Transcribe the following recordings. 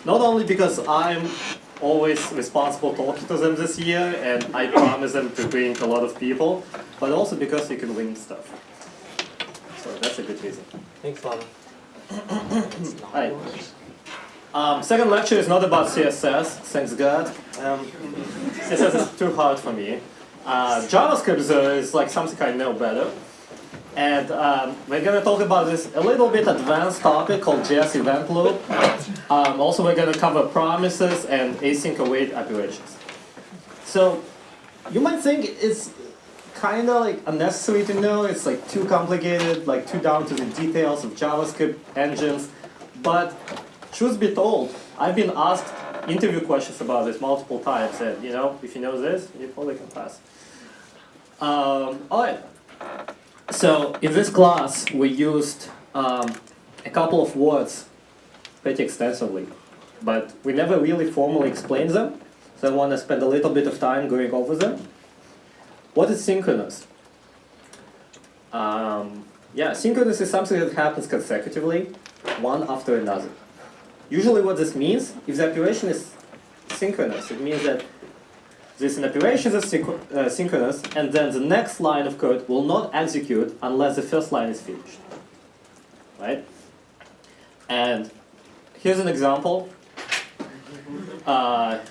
Not only because I'm always responsible talking to them this year, and I promise them to bring a lot of people, but also because you can win stuff. So that's a good reason. Thanks, Lana. Right. Second lecture is not about CSS, thanks God. CSS is too hard for me. JavaScript is like something I know better. And we're going to talk about this a little bit advanced topic called JS event loop. Also, we're going to cover promises and async await operations. So you might think it's kind of like unnecessary to know. It's like too complicated, like too down to the details of JavaScript engines. But truth be told, I've been asked interview questions about this multiple times. And you know, if you know this, you probably can pass. All right. So in this class, we used a couple of words pretty extensively, but we never really formally explained them. So I want to spend a little bit of time going over them. What is synchronous? Yeah, synchronous is something that happens consecutively, one after another. Usually what this means, if the operation is synchronous, it means that there's an operation that's synchronous, and then the next line of code will not execute unless the first line is finished. Right? And here's an example.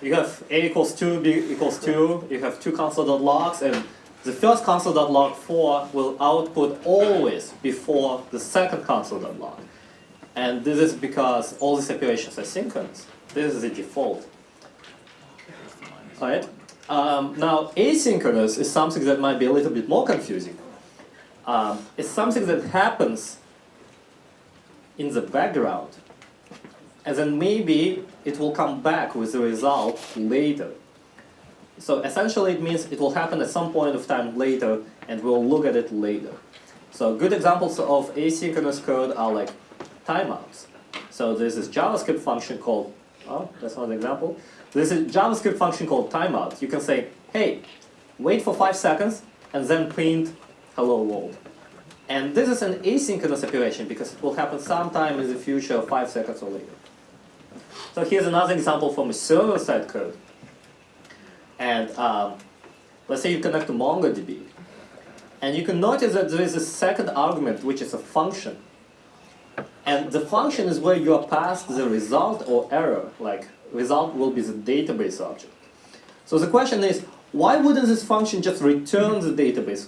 You have a equals 2, b equals 2, you have two console.logs, and the first console.log 4 will output always before the second console.log. And this is because all these operations are synchronous. This is the default. All right? Now, asynchronous is something that might be a little bit more confusing. It's something that happens in the background, and then maybe it will come back with the result later. So essentially it means it will happen at some point of time later, and we'll look at it later. So good examples of asynchronous code are like timeouts. So there's this JavaScript function called, oh, that's not an example. There's a JavaScript function called timeout. You can say, hey, wait for 5 seconds, and then print hello world. And this is an asynchronous operation because it will happen sometime in the future, 5 seconds or later. So here's another example from a server-side code. And let's say you connect to MongoDB. And you can notice that there is a second argument, which is a function. And the function is where you are passed the result or error, like result will be the database object. So the question is, why wouldn't this function just return the database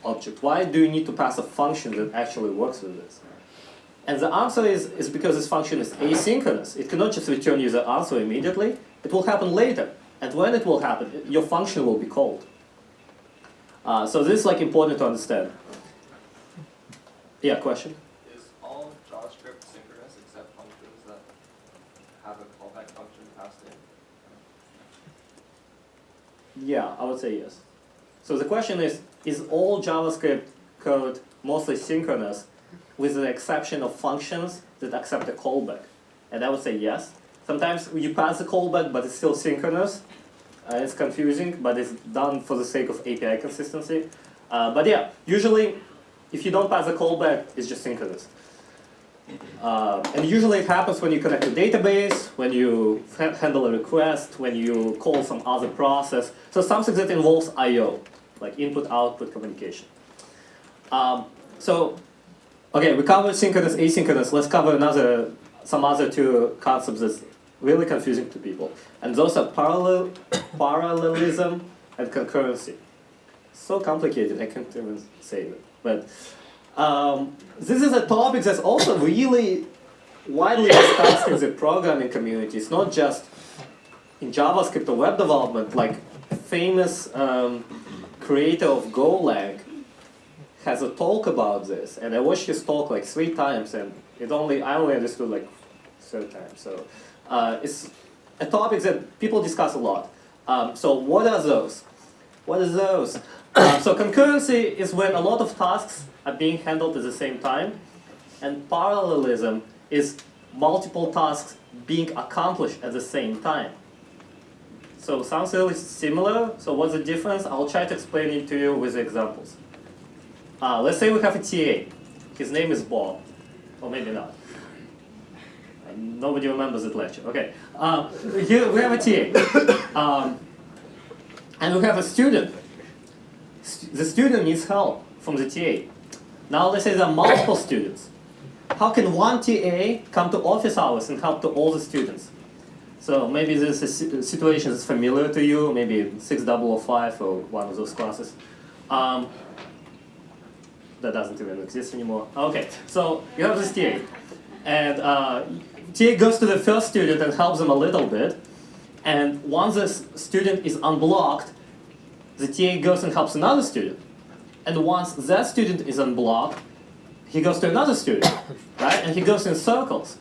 object? Why do you need to pass a function that actually works with this? And the answer is because this function is asynchronous. It cannot just return you the answer immediately. It will happen later. And when it will happen, your function will be called. So this is like important to understand. Yeah, question? Is all JavaScript synchronous except functions that have a callback function passed in? Yeah, I would say yes. So the question is all JavaScript code mostly synchronous with the exception of functions that accept a callback? And I would say yes. Sometimes you pass a callback, but it's still synchronous. It's confusing, but it's done for the sake of API consistency. But yeah, usually if you don't pass a callback, it's just synchronous. And usually it happens when you connect to a database, when you handle a request, when you call some other process. So something that involves I/O, like input-output communication. Okay, we covered synchronous, asynchronous. Let's cover some other two concepts that's really confusing to people. And those are parallelism and concurrency. So complicated, I can't even say it. But this is a topic that's also really widely discussed in the programming community. It's not just in JavaScript or web development. Like a famous creator of Golang has a talk about this, and I watched his talk like 3 times, and I only understood like 3rd time. So it's a topic that people discuss a lot. So what are those? What are those? So concurrency is when a lot of tasks are being handled at the same time, and parallelism is multiple tasks being accomplished at the same time. So sounds really similar. So what's the difference? I'll try to explain it to you with examples. Let's say we have a TA. His name is Bob, or maybe not. Nobody remembers that lecture. Okay. Here we have a TA. And we have a student. The student needs help from the TA. Now let's say there are multiple students. How can one TA come to office hours and help to all the students? So maybe this is a situation that's familiar to you, maybe 6005 or one of those classes. That doesn't even exist anymore. Okay, so you have this TA. And TA goes to the first student and helps them a little bit. And once the student is unblocked, the TA goes and helps another student. And once that student is unblocked, he goes to another student, right? And he goes in circles.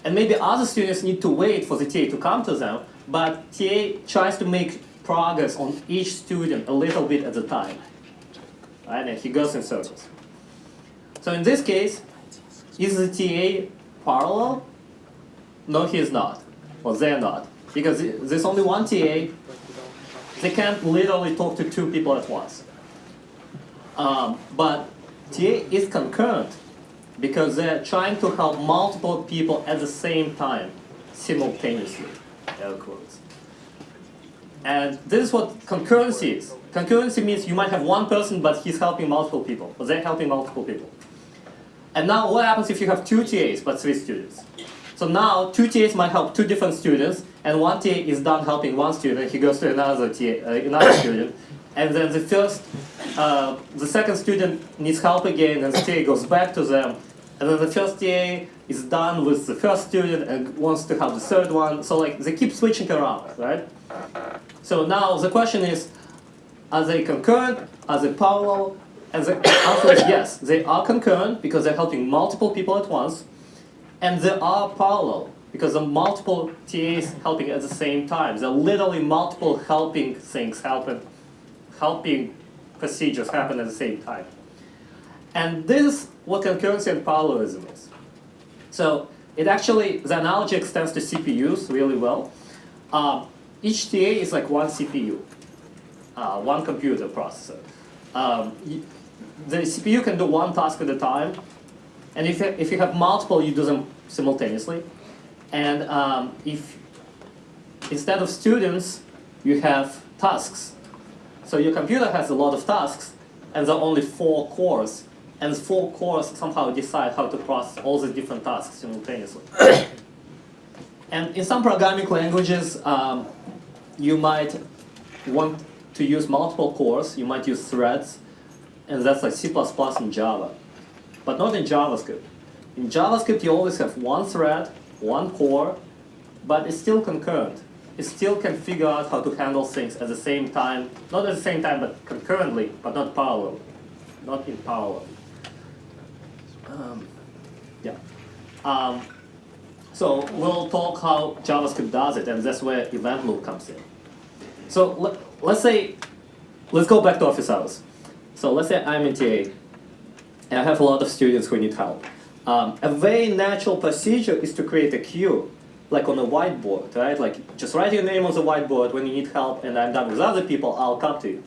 And maybe other students need to wait for the TA to come to them, but TA tries to make progress on each student a little bit at a time, right? And he goes in circles. So in this case, is the TA parallel? No, he is not. Well, they're not. Because there's only one TA. They can't literally talk to two people at once. But TA is concurrent because they're trying to help multiple people at the same time, simultaneously, air quotes. And this is what concurrency is. Concurrency means you might have one person, but he's helping multiple people, or they're helping multiple people. And now what happens if you have two TAs, but three students? So now two TAs might help two different students, and one TA is done helping one student, he goes to another student, and then the second student needs help again, and the TA goes back to them, and then the first TA is done with the first student and wants to help the third one. So like they keep switching around, right? So now the question is, are they concurrent? Are they parallel? And the answer is yes, they are concurrent because they're helping multiple people at once, and they are parallel because the multiple TAs helping at the same time. There are literally multiple helping things helping procedures happen at the same time. And this is what concurrency and parallelism is. So it actually, the analogy extends to CPUs really well. Each TA is like one CPU, one computer processor. The CPU can do one task at a time, and if you have multiple, you do them simultaneously. And if instead of students, you have tasks. So your computer has a lot of tasks, and there are only 4 cores, and the 4 cores somehow decide how to process all the different tasks simultaneously. And in some programming languages, you might want to use multiple cores. You might use threads, and that's like C++ and Java, but not in JavaScript. In JavaScript, you always have one thread, one core, but it's still concurrent. It still can figure out how to handle things at the same time, not at the same time, but concurrently, but not parallel, not in parallel. So we'll talk how JavaScript does it, and that's where event loop comes in. So let's go back to office hours. So let's say I'm in TA, and I have a lot of students who need help. A very natural procedure is to create a queue, like on a whiteboard, right? Like just write your name on the whiteboard when you need help, and I'm done with other people, I'll come to you.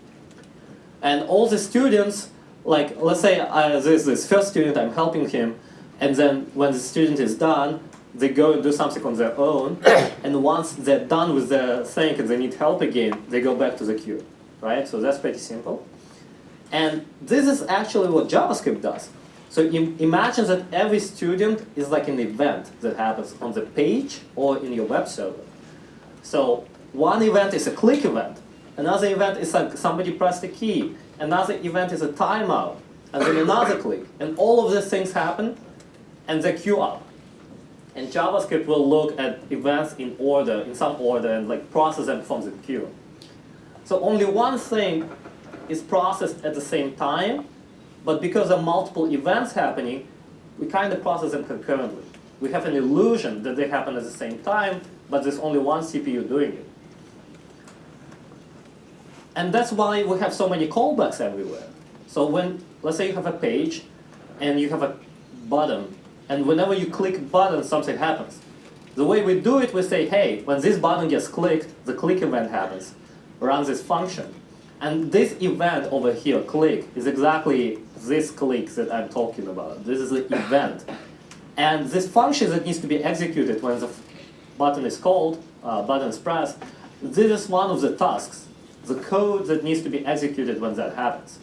And all the students, like let's say there's this first student, I'm helping him, and then when the student is done, they go and do something on their own, and once they're done with their thing and they need help again, they go back to the queue, right? So that's pretty simple. And this is actually what JavaScript does. So imagine that every student is like an event that happens on the page or in your web server. So one event is a click event. Another event is like somebody pressed a key. Another event is a timeout. And then another click. And all of these things happen, and they queue up. And JavaScript will look at events in order, in some order, and like process them from the queue. So only one thing is processed at the same time, but because there are multiple events happening, we kind of process them concurrently. We have an illusion that they happen at the same time, but there's only one CPU doing it. And that's why we have so many callbacks everywhere. So when, let's say you have a page, and you have a button, and whenever you click a button, something happens. The way we do it, we say, hey, when this button gets clicked, the click event happens. Run this function. And this event over here, click, is exactly this click that I'm talking about. This is the event. And this function that needs to be executed when the button is called, button is pressed, this is one of the tasks, the code that needs to be executed when that happens.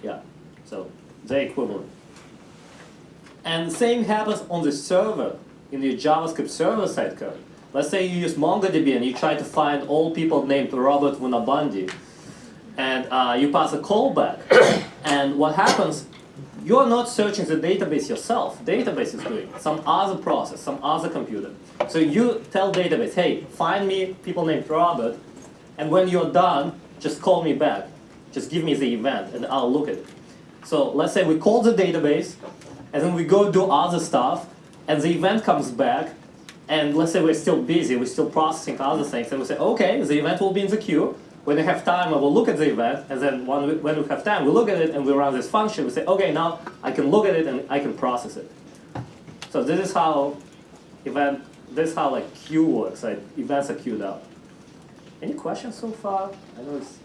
Yeah, so they're equivalent. And the same happens on the server, in your JavaScript server-side code. Let's say you use MongoDB and you try to find all people named Robert Vunabandi, and you pass a callback. And what happens, you're not searching the database yourself. Database is doing it. Some other process, some other computer. So you tell database, hey, find me people named Robert, and when you're done, just call me back. Just give me the event, and I'll look at it. So let's say we call the database, and then we go do other stuff, and the event comes back, and let's say we're still busy, we're still processing other things, and we say, okay, the event will be in the queue. When we have time, I will look at the event, and then when we have time, we look at it, and we run this function. We say, okay, now I can look at it, and I can process it. So this is how like queue works. Like events are queued up. Any questions so far? I know it's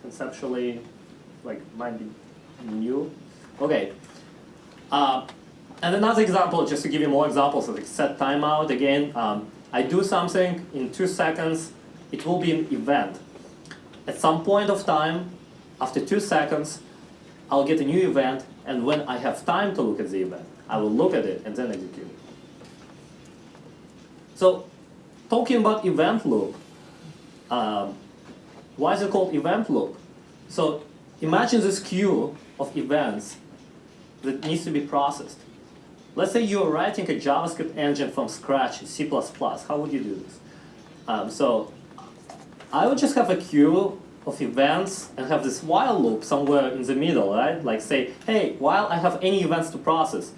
conceptually like might be new. Okay. And another example, just to give you more examples, like set timeout again. I do something in 2 seconds. It will be an event. At some point of time, after 2 seconds, I'll get a new event, and when I have time to look at the event, I will look at it and then execute it. So, talking about event loop, why is it called event loop? So, imagine this queue of events that needs to be processed. Let's say you're writing a JavaScript engine from scratch in C++. How would you do this? So I would just have a queue of events and have this while loop somewhere in the middle, right? Like say, hey, while I have any events to process,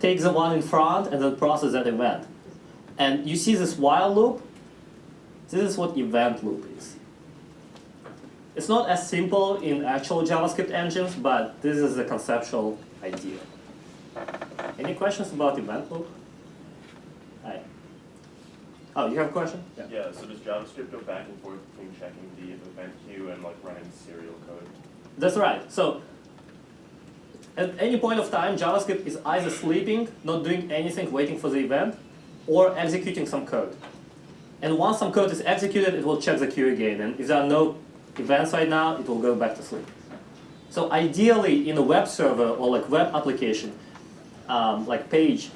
take the one in front and then process that event. And you see this while loop? This is what event loop is. It's not as simple in actual JavaScript engines, but this is the conceptual idea. Any questions about event loop? Hi. Oh, you have a question? Yeah, so does JavaScript go back and forth between checking the event queue and like running serial code? That's right. So at any point of time, JavaScript is either sleeping, not doing anything, waiting for the event, or executing some code. And once some code is executed, it will check the queue again. And if there are no events right now, it will go back to sleep. So ideally, in a web server or like web application, like page,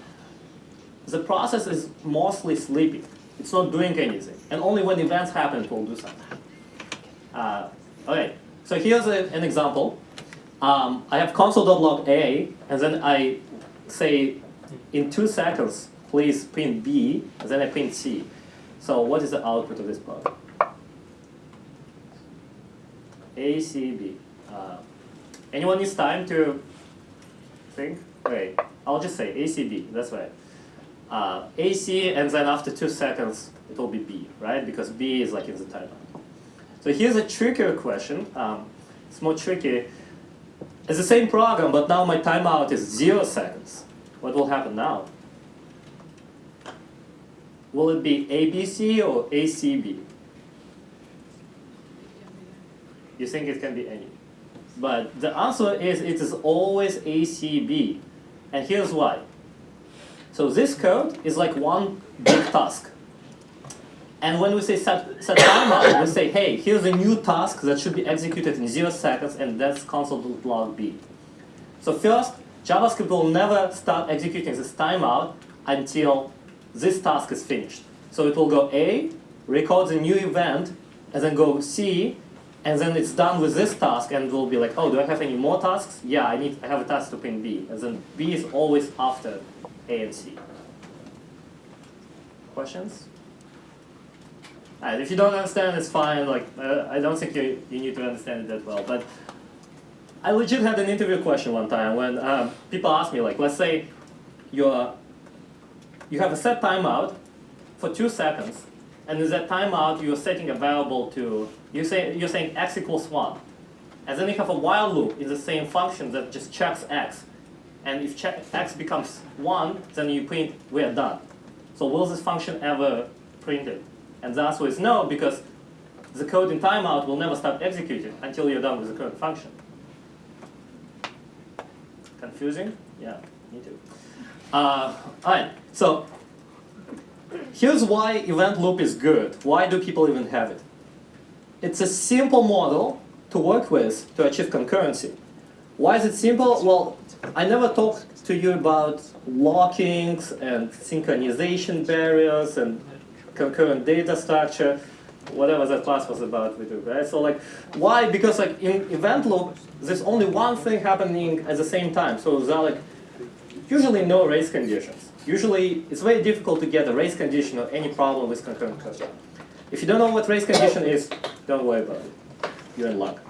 the process is mostly sleeping. It's not doing anything. And only when events happen, it will do something. Okay, so here's an example. I have console.log A, and then I say, in 2 seconds, please print B, and then I print C. So what is the output of this program? A, C, B. Anyone needs time to think? Okay, I'll just say ACB, that's right. AC, and then after 2 seconds, it will be B, right? Because B is like in the timeout. So here's a trickier question. It's more tricky. It's the same program, but now my timeout is 0 seconds. What will happen now? Will it be ABC or ACB? You think it can be any. But the answer is it is always ACB. And here's why. So this code is like one big task. And when we say set timeout, we say, hey, here's a new task that should be executed in 0 seconds, and that's console.log B. So first, JavaScript will never start executing this timeout until this task is finished. So it will go A, record the new event, and then go C, and then it's done with this task, and it will be like, oh, do I have any more tasks? Yeah, I have a task to print B. And then B is always after A and C. Questions? If you don't understand, it's fine. Like I don't think you need to understand it that well. But I legit had an interview question one time when people asked me, like, let's say you have a set timeout for 2 seconds, and in that timeout you're setting a variable to you're saying x equals 1, and then you have a while loop in the same function that just checks x, and if x becomes 1, then you print we're done. So will this function ever print it? And the answer is no, because the code in timeout will never start executing until you're done with the current function. Confusing? Yeah, me too. All right, so here's why event loop is good. Why do people even have it? It's a simple model to work with to achieve concurrency. Why is it simple? Well, I never talked to you about lockings and synchronization barriers and concurrent data structure, whatever that class was about, we do, right? So like, why? Because like in event loop, there's only one thing happening at the same time. So there are like usually no race conditions. Usually it's very difficult to get a race condition or any problem with concurrent code. If you don't know what race condition is, don't worry about it. You're in luck.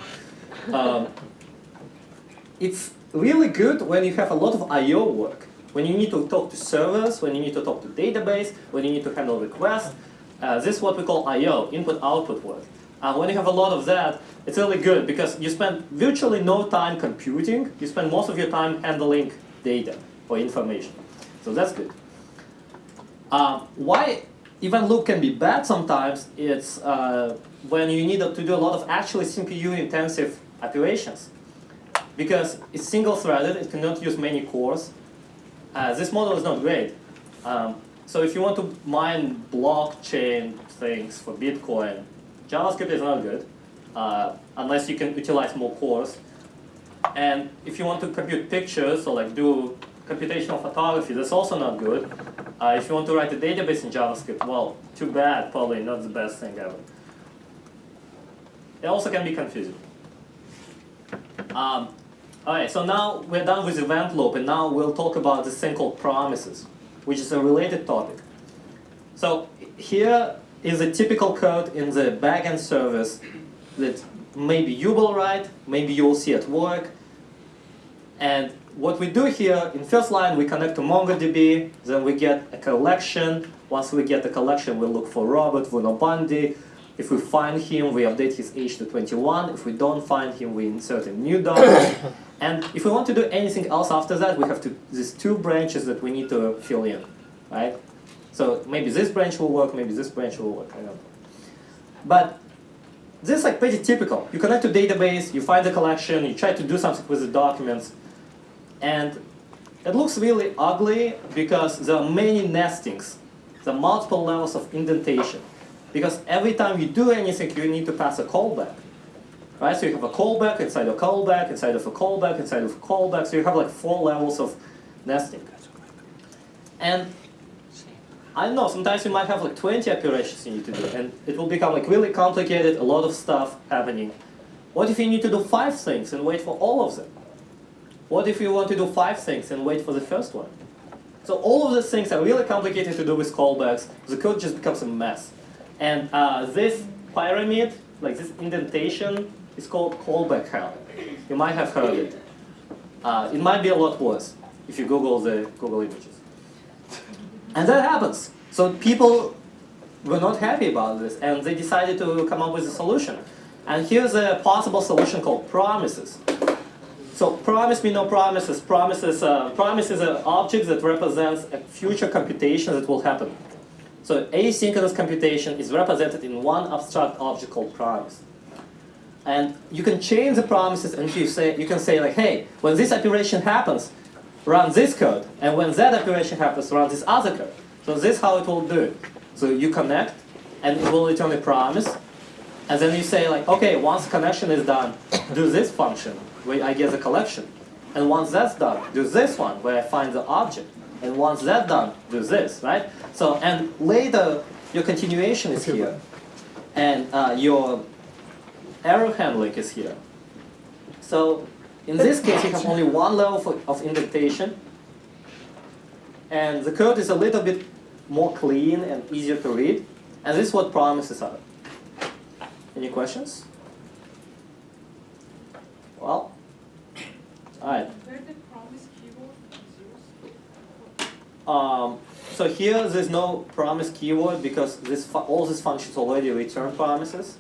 It's really good when you have a lot of I/O work. When you need to talk to servers, when you need to talk to database, when you need to handle requests. This is what we call I/O, input-output work. When you have a lot of that, it's really good because you spend virtually no time computing. You spend most of your time handling data or information. So that's good. Why event loop can be bad sometimes, it's when you need to do a lot of actually CPU-intensive operations. Because it's single-threaded, it cannot use many cores. This model is not great. So if you want to mine blockchain things for Bitcoin, JavaScript is not good, unless you can utilize more cores. And if you want to compute pictures, or like do computational photography, that's also not good. If you want to write a database in JavaScript, well, too bad, probably not the best thing ever. It also can be confusing. Alright, so now we're done with event loop, and now we'll talk about this thing called promises, which is a related topic. So here is a typical code in the backend service that maybe you will write, maybe you will see at work. And what we do here, in first line, we connect to MongoDB, then we get a collection. Once we get the collection, we look for Robert Vunobandi. If we find him, we update his age to 21. If we don't find him, we insert a new document. And if we want to do anything else after that, we have these two branches that we need to fill in, right? So maybe this branch will work, maybe this branch will work, I don't know. But this is like pretty typical. You connect to database, you find the collection, you try to do something with the documents, and it looks really ugly because there are many nestings. There are multiple levels of indentation. Because every time you do anything, you need to pass a callback. Right? So you have a callback inside a callback, inside of a callback, inside of a callback. So you have like 4 levels of nesting. And I don't know, sometimes you might have like 20 operations you need to do, and it will become like really complicated, a lot of stuff happening. What if you need to do 5 things and wait for all of them? What if you want to do 5 things and wait for the first one? So all of these things are really complicated to do with callbacks. The code just becomes a mess. And this pyramid, like this indentation, is called callback hell. You might have heard it. It might be a lot worse if you Google the Google images. And that happens. So people were not happy about this, and they decided to come up with a solution. And here's a possible solution called promises. So promise me no promises. Promises are objects that represents a future computation that will happen. So asynchronous computation is represented in one abstract object called promise. And you can change the promises, and you can say like, hey, when this operation happens, run this code, and when that operation happens, run this other code. So this is how it will do it. So you connect, and it will return a promise, and then you say like, okay, once connection is done, do this function where I get the collection, and once that's done, do this one where I find the object, and once that's done, do this, right? So and later your continuation is here, and your error handling is here. So in this case, you have only one level of indentation, and the code is a little bit more clean and easier to read, and this is what promises are. Any questions? Well, all right. Where the promise keyword is used? So here there's no promise keyword because all these functions already return promises.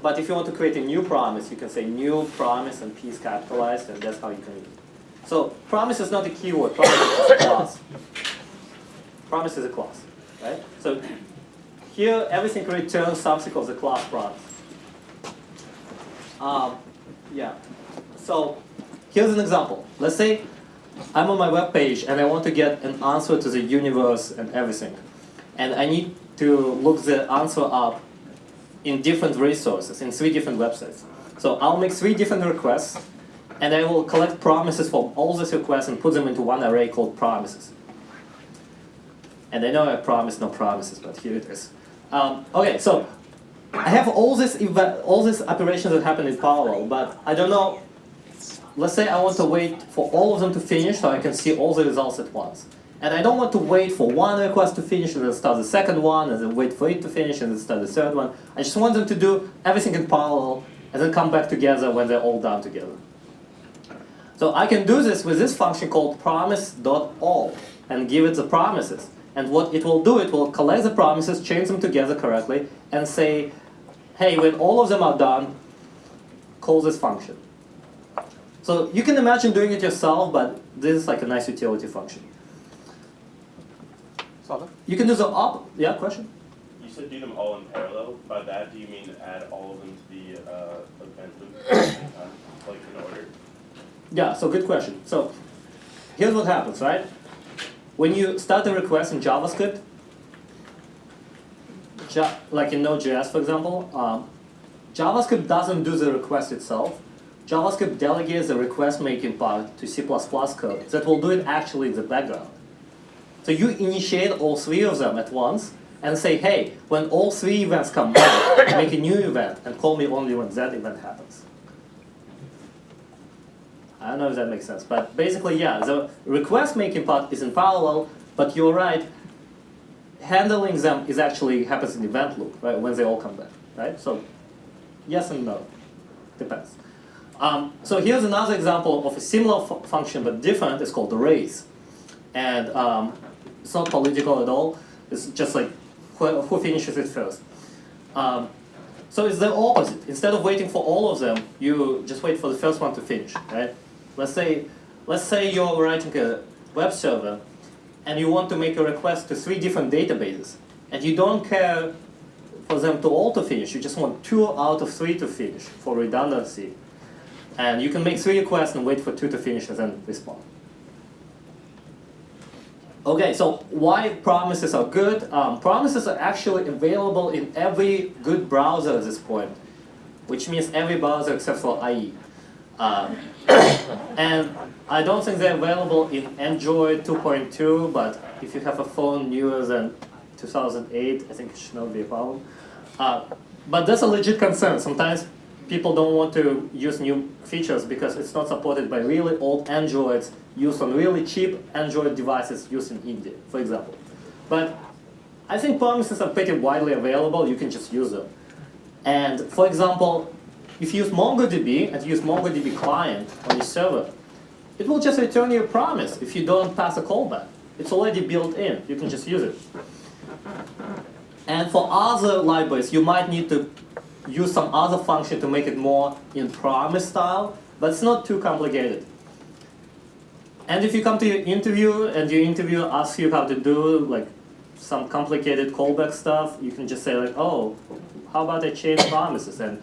But if you want to create a new promise, you can say new promise and P is capitalized, and that's how you can use it. So promise is not a keyword, promise is a class. Promise is a class, right? So here everything returns something of the class promise. Yeah. So here's an example. Let's say I'm on my web page and I want to get an answer to the universe and everything. And I need to look the answer up in different resources, in 3 different websites. So I'll make 3 different requests, and I will collect promises from all these requests and put them into one array called promises. And I know I promised no promises, but here it is. Okay, so I have all these operations that happen in parallel, but I don't know. Let's say I want to wait for all of them to finish so I can see all the results at once. And I don't want to wait for one request to finish and then start the second one, and then wait for it to finish and then start the third one. I just want them to do everything in parallel and then come back together when they're all done together. So I can do this with this function called promise.all and give it the promises. And what it will do, it will collect the promises, change them together correctly, and say, hey, when all of them are done, call this function. So you can imagine doing it yourself, but this is like a nice utility function. You can do the yeah, question? You said do them all in parallel. By that, do you mean add all of them to the event loop at the same time, like in order? Yeah, so good question. So here's what happens, right? When you start a request in JavaScript, like in Node.js, for example, JavaScript doesn't do the request itself. JavaScript delegates the request-making part to C++ code that will do it actually in the background. So you initiate all 3 of them at once and say, hey, when all 3 events come back, make a new event and call me only when that event happens. I don't know if that makes sense, but basically, yeah, the request-making part is in parallel, but you're right, handling them is actually happens in the event loop, right, when they all come back, right? So yes and no, depends. So here's another example of a similar function but different. It's called arrays. And it's not political at all. It's just like who finishes it first. So it's the opposite. Instead of waiting for all of them, you just wait for the first one to finish, right? Let's say you're writing a web server and you want to make a request to 3 different databases, and you don't care for them to all to finish. You just want 2 out of 3 to finish for redundancy. And you can make 3 requests and wait for 2 to finish and then respond. Okay, so why promises are good? Promises are actually available in every good browser at this point, which means every browser except for IE. And I don't think they're available in Android 2.2, but if you have a phone newer than 2008, I think it should not be a problem. But that's a legit concern. Sometimes people don't want to use new features because it's not supported by really old Androids used on really cheap Android devices used in India, for example. But I think promises are pretty widely available. You can just use them. And for example, if you use MongoDB and use MongoDB client on your server, it will just return you a promise if you don't pass a callback. It's already built in. You can just use it. And for other libraries, you might need to use some other function to make it more in promise style, but it's not too complicated. And if you come to your interview and your interviewer asks you how to do like some complicated callback stuff, you can just say like, oh, how about I change promises? And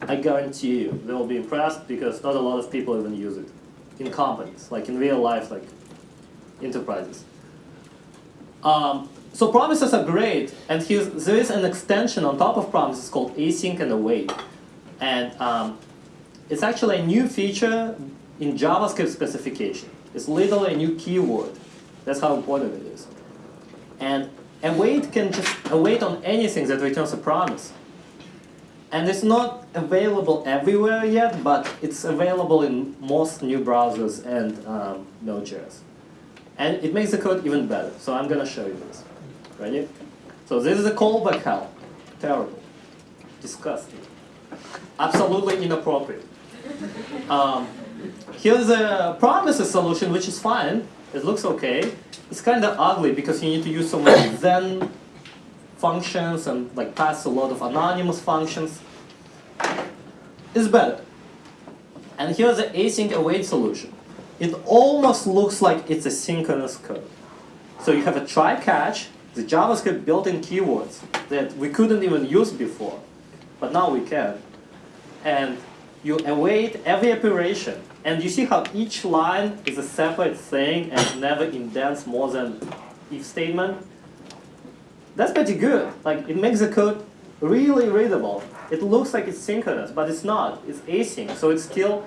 I guarantee you they will be impressed because not a lot of people even use it in companies, like in real life, like enterprises. So promises are great, and there is an extension on top of promises called async and await. And it's actually a new feature in JavaScript specification. It's literally a new keyword. That's how important it is. And await can just await on anything that returns a promise. And it's not available everywhere yet, but it's available in most new browsers and Node.js. And it makes the code even better. So I'm going to show you this. Ready? So this is a callback help. Terrible. Disgusting. Absolutely inappropriate. Here's a promises solution, which is fine. It looks okay. It's kind of ugly because you need to use so many then functions and like pass a lot of anonymous functions. It's better. And here's the async await solution. It almost looks like it's a synchronous code. So you have a try catch, the JavaScript built-in keywords that we couldn't even use before, but now we can. And you await every operation And you see how each line is a separate thing and never indents more than if statement? That's pretty good. Like, it makes the code really readable. It looks like it's synchronous, but it's not. It's async, so it's still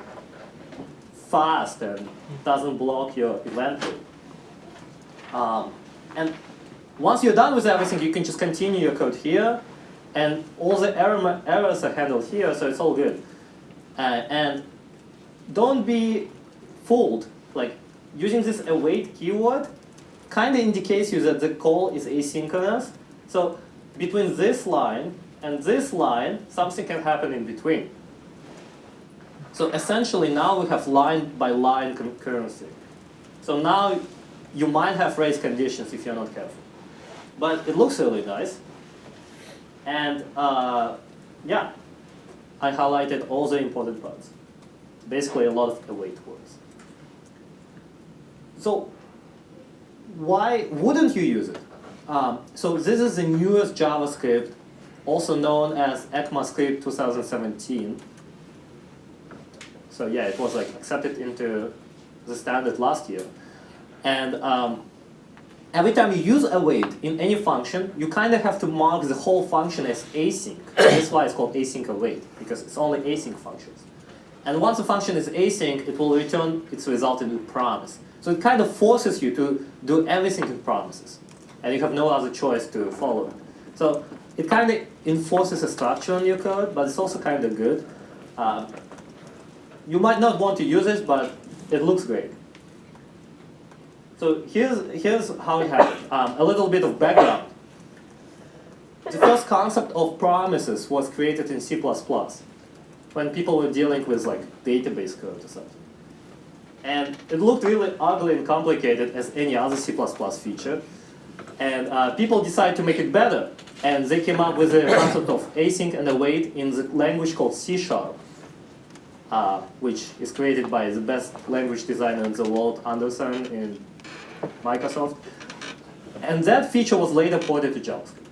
fast and doesn't block your event loop. And once you're done with everything, you can just continue your code here, and all the errors are handled here, so it's all good. And don't be fooled. Like, using this await keyword kind of indicates you that the call is asynchronous. So between this line and this line, something can happen in between. So essentially now we have line by line concurrency. So now you might have race conditions if you're not careful. But it looks really nice. And yeah, I highlighted all the important parts. Basically a lot of await words. So why wouldn't you use it? So this is the newest JavaScript, also known as ECMAScript 2017. So yeah, it was like accepted into the standard last year. And every time you use await in any function, you kind of have to mark the whole function as async. That's why it's called async await, because it's only async functions. And once a function is async, it will return its result in a promise. So it kind of forces you to do everything in promises. And you have no other choice to follow it. So it kind of enforces a structure on your code, but it's also kind of good. You might not want to use it, but it looks great. So here's how it happened. A little bit of background. The first concept of promises was created in C++, when people were dealing with like database code or something. And it looked really ugly and complicated as any other C++ feature. And people decided to make it better. And they came up with the concept of async and await in the language called C#, which is created by the best language designer in the world, Anderson, in Microsoft. And that feature was later ported to JavaScript.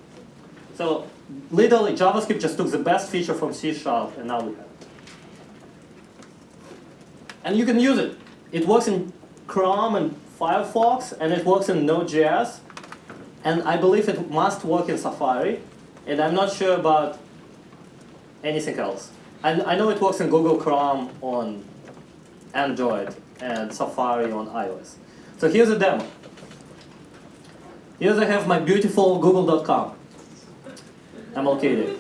So literally, JavaScript just took the best feature from C# and now we have it. And you can use it. It works in Chrome and Firefox, and it works in Node.js. And I believe it must work in Safari. And I'm not sure about anything else. I know it works in Google Chrome on Android and Safari on iOS. So here's a demo. Here I have my beautiful google.com. I'm all kidding.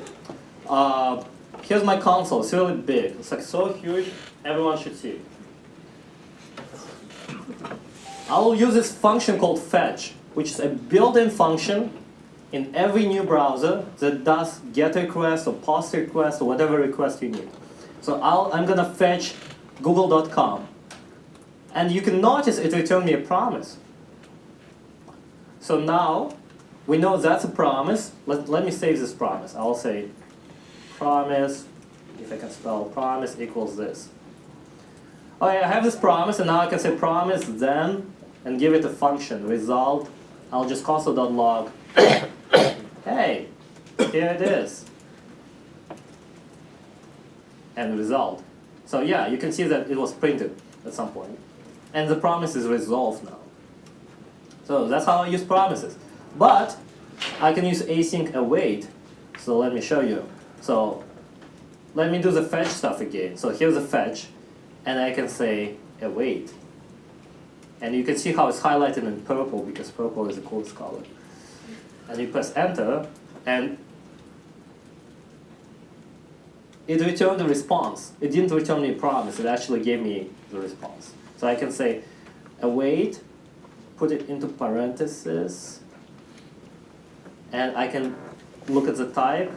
Here's my console. It's really big. It's like so huge, everyone should see it. I'll use this function called fetch, which is a built-in function in every new browser that does GET request or POST request or whatever request you need. So I'm going to fetch google.com. And you can notice it returned me a promise. So now we know that's a promise. Let me save this promise. I'll say promise, if I can spell promise, equals this. Okay, I have this promise, and now I can say promise then, and give it a function, result. I'll just console.log. Hey, here it is. And result. So yeah, you can see that it was printed at some point. And the promise is resolved now. So that's how I use promises. But I can use async await. So let me show you. So let me do the fetch stuff again. So here's the fetch. And I can say await. And you can see how it's highlighted in purple because purple is the coolest color. And you press enter, and it returned the response. It didn't return me a promise, it actually gave me the response. So I can say await, put it into parentheses, and I can look at the type,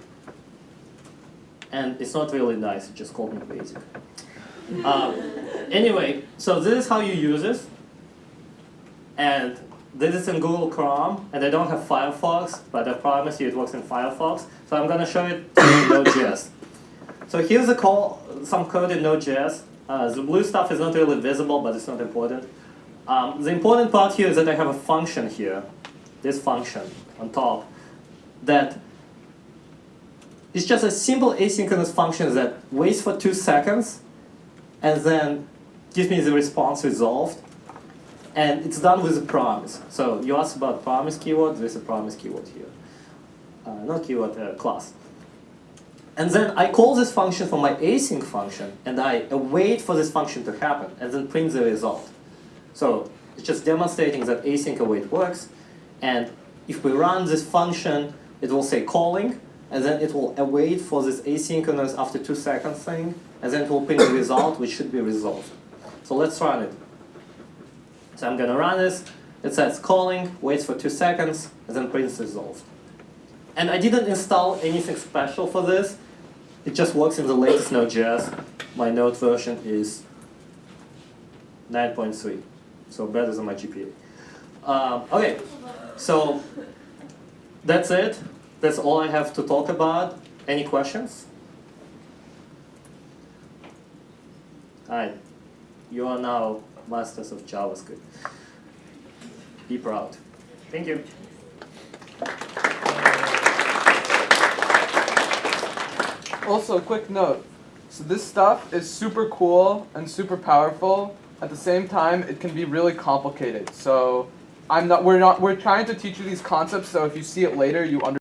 and it's not really nice, it just called me basic. Anyway, so this is how you use it. And this is in Google Chrome, and I don't have Firefox, but I promise you it works in Firefox. So I'm going to show it in Node.js. So here's some code in Node.js. The blue stuff is not really visible, but it's not important. The important part here is that I have a function here, this function on top, that is just a simple asynchronous function that waits for 2 seconds and then gives me the response resolved, and it's done with a promise. So you asked about promise keyword, there's a promise keyword here. Not keyword, class. And then I call this function for my async function, and I await for this function to happen, and then print the result. So it's just demonstrating that async await works, and if we run this function, it will say calling, and then it will await for this asynchronous after 2 seconds thing, and then it will print the result, which should be resolved. So let's run it. So I'm going to run this. It says calling, waits for 2 seconds, and then prints resolved. And I didn't install anything special for this. It just works in the latest Node.js. My Node version is 9.3, so better than my GPA. Okay, so that's it. That's all I have to talk about. Any questions? Hi, you are now masters of JavaScript. Be proud. Thank you. Also, quick note. So this stuff is super cool and super powerful. At the same time, it can be really complicated. So we're trying to teach you these concepts so if you see it later, you understand.